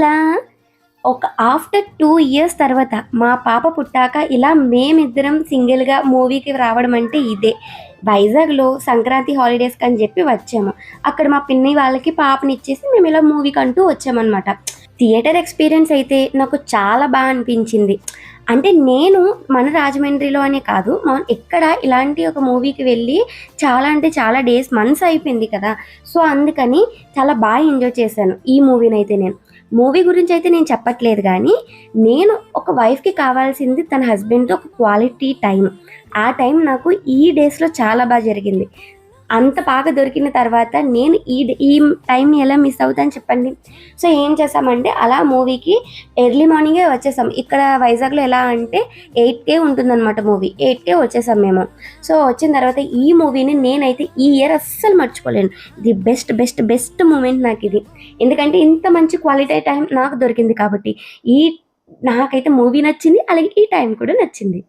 ఇలా ఒక after 2 years తర్వాత మా పాప పుట్టాక ఇలా మేమిద్దరం సింగిల్‌గా మూవీకి రావడం అంటే ఇదే. వైజాగ్‌లో సంక్రాంతి హాలిడేస్‌కి అని చెప్పి వచ్చాము. అక్కడ మా పిన్ని వాళ్ళకి పాపనిచ్చేసి మేము ఇలా మూవీకంటూ వచ్చామనమాట. థియేటర్ ఎక్స్‌పీరియన్స్ అయితే నాకు చాలా అనిపించింది. అంటే నేను మన రాజమండ్రిలో అనే కాదు, ఎక్కడ ఇలాంటి ఒక మూవీకి వెళ్ళి చాలా అంటే చాలా డేస్, మంత్స్ అయిపోయింది కదా! సో, అందుకని చాలా ఎంజాయ్ చేశాను ఈ మూవీనైతే నేను. మూవీ గురించయితే నేను చెప్పట్లేదు గానీ, నేను ఒక వైఫ్‌కి కావాల్సింది తన హస్బెండ్‌తో ఒక క్వాలిటీ టైమ్. ఆ టైం నాకు ఈ డేస్‌లో చాలా జరిగింది. అంత బాగా దొరికిన తర్వాత నేను ఈ టైంని ఎలా మిస్ అవుతాను చెప్పండి. సో, ఏం చేశామంటే అలా మూవీకి ఎర్లీ మార్నింగే వచ్చేసాం. ఇక్కడ వైజాగ్‌లో ఎలా అంటే 8:00కే ఉంటుందనమాట మూవీ. 8:00కే వచ్చేసాం మేము. సో, వచ్చిన తర్వాత ఈ మూవీని నేనైతే ఈ ఇయర్ అస్సలు మర్చిపోలేను. ఇది బెస్ట్ మూమెంట్ నాకిది. ఎందుకంటే ఇంత మంచి క్వాలిటీ టైం నాకు దొరికింది కాబట్టి. ఈ నాకైతే మూవీ నచ్చింది. అలాగే ఈ టైం కూడా నచ్చింది.